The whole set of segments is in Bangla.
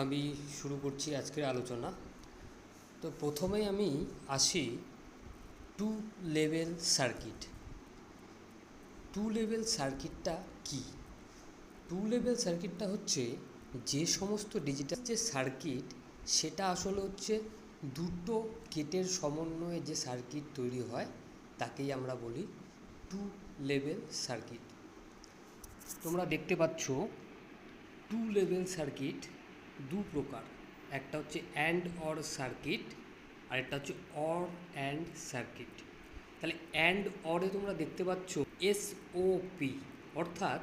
আমি শুরু করছি আজকের আলোচনা। তো প্রথমেই আমি আসি two level circuit. Two level সার্কিটটা কি? টু লেভেল সার্কিটটা হচ্ছে যে সমস্ত ডিজিটাল যে সার্কিট, সেটা আসলে হচ্ছে দুটো গেটের সমন্বয়ে যে সার্কিট তৈরি হয় তাকেই আমরা বলি টু লেভেল সার্কিট। তোমরা দেখতে পাচ্ছ টু লেভেল সার্কিট দু প্রকার, একটা হচ্ছে অ্যান্ড অর সার্কিট আর একটা হচ্ছে অর অ্যান্ড সার্কিট। তাহলে অ্যান্ড অরে তোমরা দেখতে পাচ্ছ এসওপি অর্থাৎ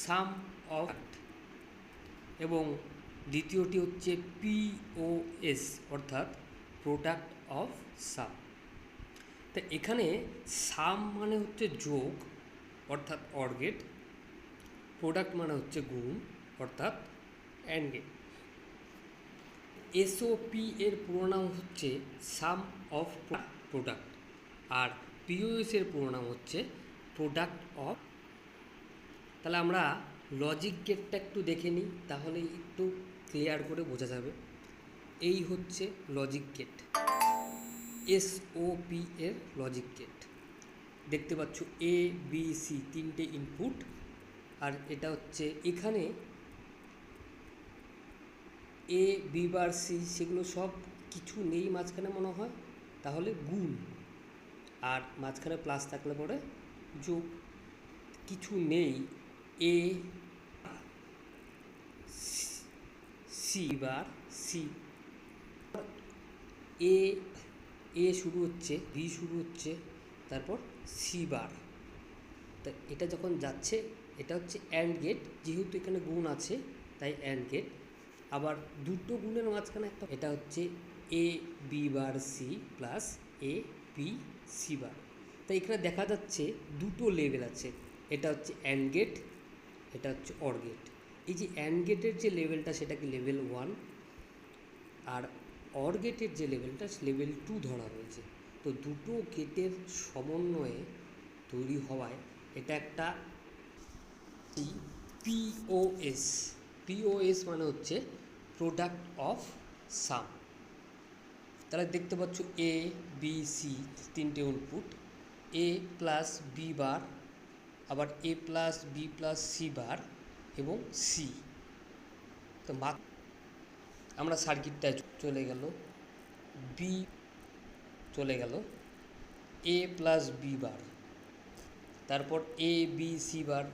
সাম অফ, এবং দ্বিতীয়টি হচ্ছে পিওএস অর্থাৎ প্রোডাক্ট অফ সাম। তা এখানে সাম মানে হচ্ছে যোগ অর্থাৎ অর গেট, প্রোডাক্ট মানে হচ্ছে গুণ অর্থাৎ অ্যান্ড গেট। এসওপি এর পুরো নাম হচ্ছে সাম অফ প্রোডাক্ট, আর পিওএস এর পুরো নাম হচ্ছে প্রোডাক্ট অফ। তাহলে আমরা লজিক গেটটা একটু দেখে নিই, তাহলে একটু ক্লিয়ার করে বোঝা যাবে। এই হচ্ছে লজিক গেট, এসওপি এর লজিক গেট। দেখতে পাচ্ছ এ বি সি তিনটে ইনপুট, আর এটা হচ্ছে এখানে এ বি বার সি সেগুলো সব কিছু নেই মাঝখানে মনে হয়, তাহলে গুণ, আর মাঝখানে প্লাস থাকলে পরে যোগ। কিছু নেই এ সি বার সি, এ এ শুরু হচ্ছে, বি শুরু হচ্ছে, তারপর সি বার। তা এটা যখন যাচ্ছে এটা হচ্ছে অ্যান্ড গেট, যেহেতু এখানে গুণ আছে তাই অ্যান্ড গেট। আবার দুটো গুণের মাঝখানে একটা, এটা হচ্ছে A B bar C plus A B C বার। তাই এখানে দেখা যাচ্ছে দুটো লেভেল আছে, এটা হচ্ছে অ্যান্ড গেট, এটা হচ্ছে অর গেট। এই যে অ্যান্ড গেটের যে লেভেলটা সেটাকে লেভেল 1, আর অর গেটের যে লেভেলটা লেভেল 2 ধরা হয়েছে। তো দুটো গেটের সমন্বয়ে তৈরি হওয়ায় এটা একটা পিওএস। পিওএস মানে হচ্ছে প্রোডাক্ট অফ সাম। তাহলে দেখতে পাচ্ছ এ বি সি তিনটে input, A plus B bar, আবার A plus B plus C bar এবং সি। তো আমরা সার্কিটটা চলে গেল, বি চলে গেল, এ প্লাস বি বার, তারপর এ বি সি বার,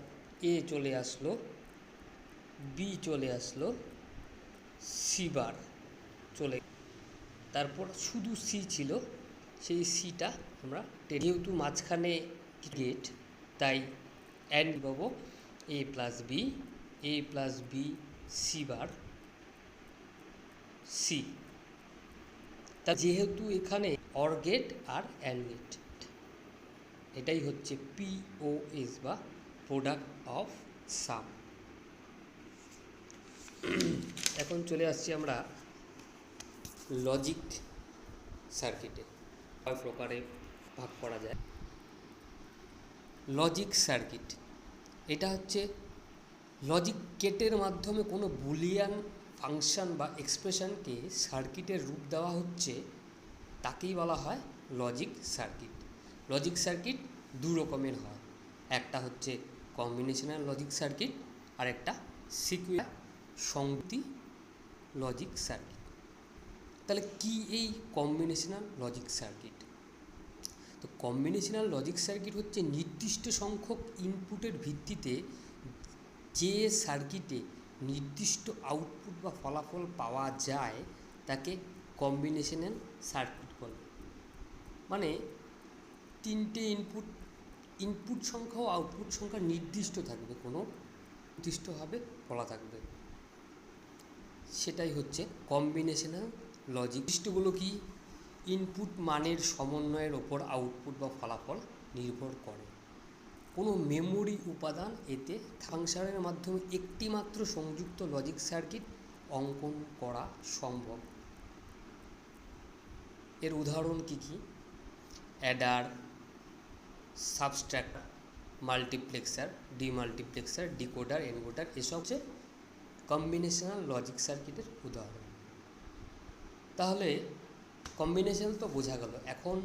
এ চলে আসলো, বি চলে আসলো, সি বার চলে, তারপর শুধু সি ছিল, সেই সিটা আমরা যেহেতু মাঝখানে গেট তাই অ্যান্ড পাবো A plus B, A plus B C bar C. তা যেহেতু এখানে অর গেট আর অ্যান্ড গেট, এটাই হচ্ছে পিওএস বা প্রোডাক্ট অফ সাম। এখন চলে আসছি আমরা লজিক সার্কিটে। কয় প্রকারে ভাগ করা যায়। লজিক সার্কিট এটা হচ্ছে লজিক গেটের মাধ্যমে কোনো বুলিয়ান ফাংশন বা এক্সপ্রেশনকে সার্কিটের রূপ দেওয়া হচ্ছে, তাকেই বলা হয় লজিক সার্কিট। লজিক সার্কিট দু রকমের হয়, একটা হচ্ছে কম্বিনেশনাল লজিক সার্কিট আর একটা সিকুয়েন্স সংগতি লজিক সার্কিট। তাহলে কি এই কম্বিনেশনাল লজিক সার্কিট? তো কম্বিনেশনাল লজিক সার্কিট হচ্ছে নির্দিষ্ট সংখ্যক ইনপুটের ভিত্তিতে যে সার্কিটে নির্দিষ্ট আউটপুট বা ফলাফল পাওয়া যায় তাকে কম্বিনেশনাল সার্কিট বলে। মানে তিনটে ইনপুট সংখ্যা ও আউটপুট সংখ্যা নির্দিষ্ট থাকবে, কোনো নির্দিষ্টভাবে বলা থাকবে, সেটাই হচ্ছে কম্বিনেশনাল লজিক। বৈশিষ্ট্যগুলো কি? ইনপুট মানের সমন্বয়ের ওপর আউটপুট বা ফলাফল নির্ভর করে। কোনো মেমোরি উপাদান এতে ফাংশনের মাধ্যমে একটি মাত্র সংযুক্ত লজিক সার্কিট অঙ্কন করা সম্ভব। এর উদাহরণ কি কি? Adder, subtractor, multiplexer, demultiplexer, decoder, encoder, এসব হচ্ছে কম্বিনেশনাল লজিক সার্কিটের উদাহরণ। তাহলে কম্বিনেশন তো বোঝা গেল, এখন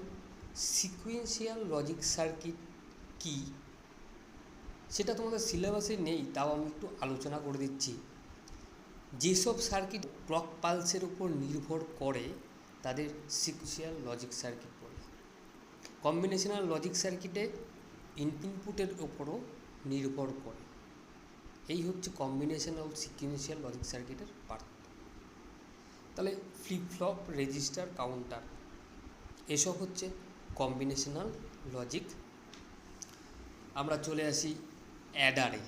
সিকুয়েন্সিয়াল লজিক সার্কিট কি সেটা তোমাদের সিলেবাসে নেই, তাও আমি একটু আলোচনা করে দিচ্ছি। যেসব সার্কিট ক্লক পালসের উপর নির্ভর করে তাদের সিকুয়েন্সিয়াল লজিক সার্কিট বলে। কম্বিনেশনাল লজিক সার্কিটে ইনপুটের উপরও নির্ভর করে। এই হচ্ছে কম্বিনেশনাল সিকুয়েন্সিয়াল লজিক সার্কিটের পার্থক্য। তাহলে ফ্লিপ ফ্লপ, রেজিস্টার, কাউন্টার এসব হচ্ছে কম্বিনেশনাল লজিক। আমরা চলে আসি অ্যাডারে।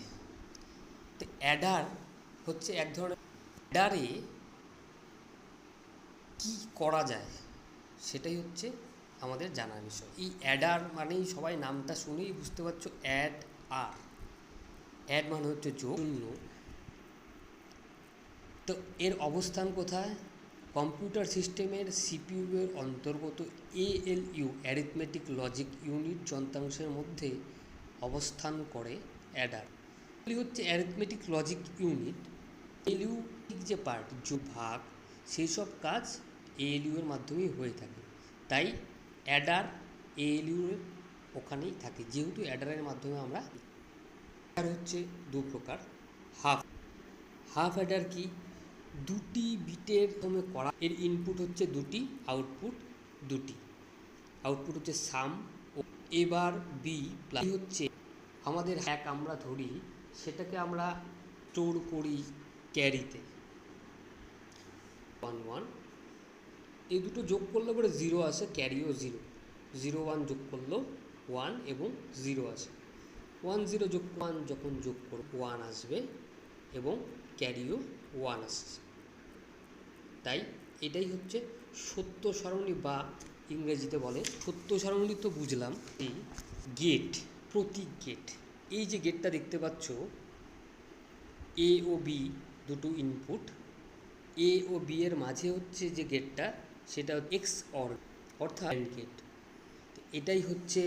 তো অ্যাডার হচ্ছে এক ধরনের, অ্যাডারে কি করা যায় সেটাই হচ্ছে আমাদের জানার বিষয়। এই অ্যাডার মানেই সবাই নামটা শুনেই বুঝতে পারছো, অ্যাড আর অ্যাড মানে হচ্ছে যোগ, শূন্য। তো এর অবস্থান কোথায়? কম্পিউটার সিস্টেমের সিপিইউ এর অন্তর্গত এএলইউ, অ্যারিথমেটিক লজিক ইউনিট যন্ত্রাংশের মধ্যে অবস্থান করে অ্যাডার। এগুলি হচ্ছে অ্যারিথমেটিক লজিক ইউনিট। এএলইউ যে পার্ট, যোগ ভাগ, সেই সব কাজ এএলইউ এর মাধ্যমেই হয়ে থাকে। তাই অ্যাডার এএলইউ এর ওখানেই থাকে, যেহেতু অ্যাডারের মাধ্যমে আমরা। অ্যাডার হচ্ছে দু প্রকার। হাফ অ্যাডার কি? দুটি বিটের মাধ্যমে করা, এর ইনপুট হচ্ছে দুটি, আউটপুট দুটি। আউটপুট হচ্ছে সাম ও এবার বি প্লাস হচ্ছে আমাদের হ্যাক আমরা ধরি, সেটাকে আমরা স্টোর করি ক্যারিতে 1 1। এই দুটো যোগ করলে পরে 0 আসে, ক্যারিও 0। 0 1 যোগ করলেও 1 এবং 0 আসে। 1 0 যোগ 1 যখন যোগ করব 1 আসবে এবং ক্যারিও 1 আসছে। তাই এটাই হচ্ছে সত্য সারণী, বা ইংরেজিতে বলে সত্য সারণী। তো বুঝলাম। এই গেট, প্রতীক গেট, এই যে গেটটা দেখতে পাচ্ছ, এ ও বি দুটো ইনপুট, এ ও বি এর মাঝে হচ্ছে যে গেটটা, সেটা এক্স অর, অর্থাৎ গেট। এটাই হচ্ছে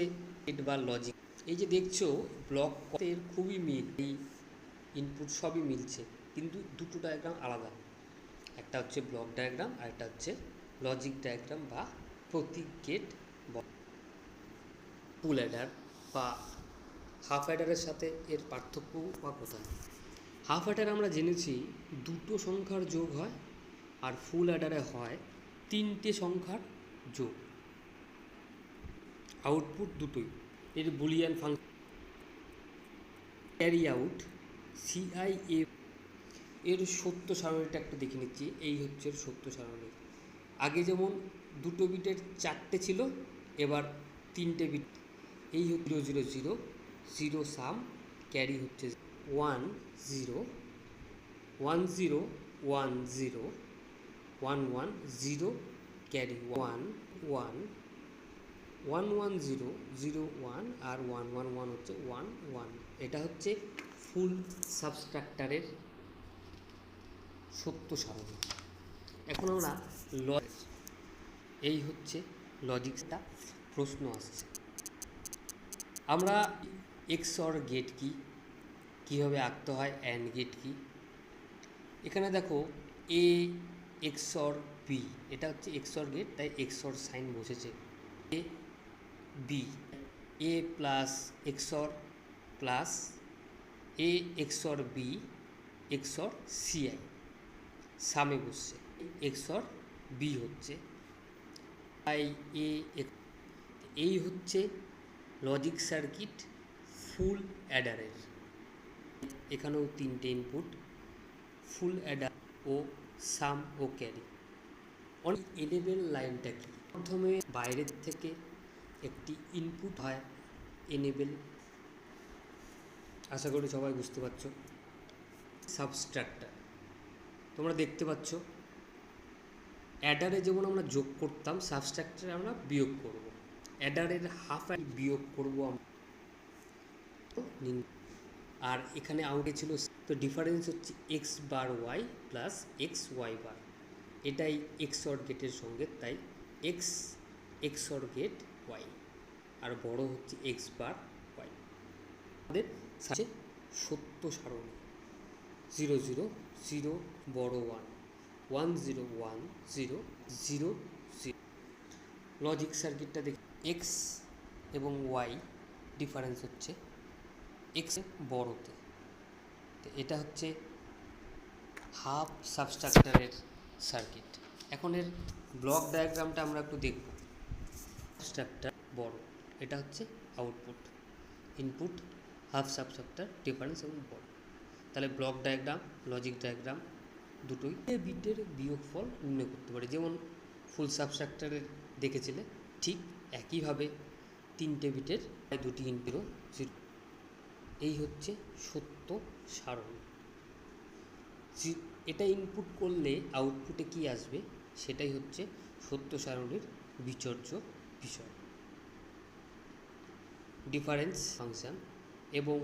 গেট বা লজিক। এই যে দেখছো ব্লকের খুবই মিল, এই ইনপুট সবই মিলছে, কিন্তু দুটো ডায়াগ্রাম আলাদা। একটা হচ্ছে ব্লক ডায়াগ্রাম আর একটা হচ্ছে লজিক ডায়াগ্রাম বা প্রতীক গেট। ফুল অ্যাডার বা হাফ অ্যাডারের সাথে এর পার্থক্য বা কোথায়? হাফ অ্যাডার আমরা জেনেছি দুটো সংখ্যার যোগ হয়, আর ফুল অ্যাডারে হয় তিনটে সংখ্যার যোগ, আউটপুট দুটোই। এর Boolean function carry out, CIA. এর সত্য সারণীটা একটু দেখে নিচ্ছি। এই হচ্ছে সত্য সারণী। আগে যেমন দুটো বিটের 4টে ছিল, এবার 3টে বিট। এই হচ্ছে 0 0 0 0 সাম, ক্যারি হচ্ছে 1 0 1 0 1 0 1 1 0, ক্যারি 1 1 1 1 0 0 1 আর 1 1 1 হচ্ছে 1 1। এটা হচ্ছে ফুল সাবস্ট্রাক্টারের সত্য সারণী। এখন আমরা এই হচ্ছে লজিকটা প্রশ্ন আসছে। আমরা এক্সঅর গেট কি, কীভাবে আঁকতে হয়, অ্যান্ড গেট কি। এখানে দেখো এ এক্সঅর বি, এটা হচ্ছে এক্সঅর গেট, তাই এক্সঅর সাইন বসেছে। A B, A plus এক্সঅর plus A এক্সঅর B এক্সঅর CI সামে বসছে, এক্সঅর বি হচ্ছে আই এ। এই হচ্ছে লজিক সার্কিট ফুল অ্যাডারের। এখানেও 3টে ইনপুট, ফুল অ্যাডার ও সাম ও ক্যারি। অনেক এনেবেল লাইনটা কি? প্রথমে বাইরের থেকে একটি ইনপুট হয়, এনেবেল। আশা করি সবাই বুঝতে পারছো। সাবস্ট্রাক্টার তোমরা দেখতে পাচ্ছ, অ্যাডারে যেমন আমরা যোগ করতাম, সাবস্ট্রাক্টারে আমরা বিয়োগ করব। অ্যাডারের হাফ বিয়োগ করব আমরা, আর এখানে আউটে ছিল। তো ডিফারেন্স হচ্ছে x bar Y plus x y bar, এটাই এক্সঅর গেটের সঙ্গে। তাই এক্স এক্সঅর গেট ওয়াই, আর বড় হচ্ছে এক্স বার ওয়াই। আমাদের সাথে সত্য সারণী 0 0 জিরো বড় ওয়ান, 1 0 1 0 0 0। লজিক সার্কিটটা দেখি, এক্স এবং ওয়াই ডিফারেন্স হচ্ছে এক্স বড়তে, তো এটা হচ্ছে হাফ সাবস্ট্রাকচারের সার্কিট। এখন এর ব্লক ডায়াগ্রামটা আমরা একটু দেখব। সাবস্ট্রাকচার বড়, এটা হচ্ছে output, input, half substructure, difference এবং বড়। তাহলে ব্লক ডায়াগ্রাম, লজিক ডায়াগ্রাম দুটোই বিটের বিয়োগফল নির্ণয় করতে পারে। যেমন ফুল সাবস্ট্রাকচারের দেখেছিলে, ঠিক একইভাবে 3টে বিটের দুটি ইনপুট 0। এই হচ্ছে সত্য সারণী। এটা ইনপুট করলে আউটপুটে কি আসবে সেটাই হচ্ছে সত্য সারণীর বিচর্য বিষয়। ডিফারেন্স ফাংশন এবং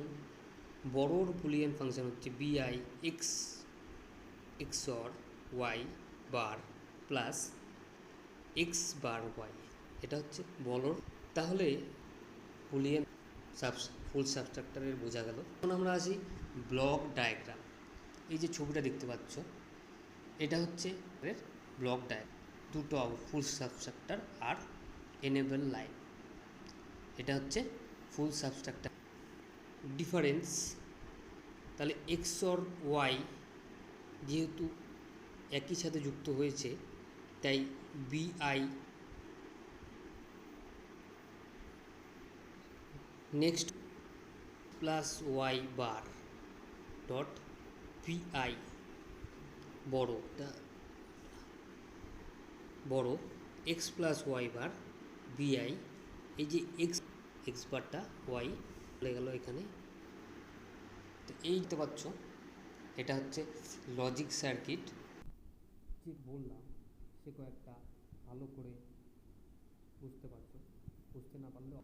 বড়োর বুলিয়ান ফাংশন হচ্ছে বিআই x XOR y bar plus x bar Y, এটা হচ্ছে বড়োর। তাহলে বুলিয়ান ফুল সাবস্ট্রাকচারের বোঝা গেল। এখন আমরা আসি ব্লক ডায়াগ্রাম। এই যে ছবিটা দেখতে পাচ্ছ, এটা হচ্ছে ব্লক ডায়াগ্রাম, দুটো ফুল সাবস্ট্রাকচার আর এনেবল লাইন। এটা হচ্ছে ফুল সাবস্ট্রাকচার। ডিফারেন্স, তাহলে XOR ওয়াই যেহেতু একই সাথে যুক্ত হয়েছে, তাই B I next plus Y bar dot P I বড় X plus Y bar B I. এই যে এক্স বারটা ওয়াই চলে গেল এখানে। তো এই দেখতে পাচ্ছ, এটা হচ্ছে লজিক সার্কিট। যে বললাম সে কয়েকটা ভালো করে বুঝতে পারছো, বুঝতে না পারলেও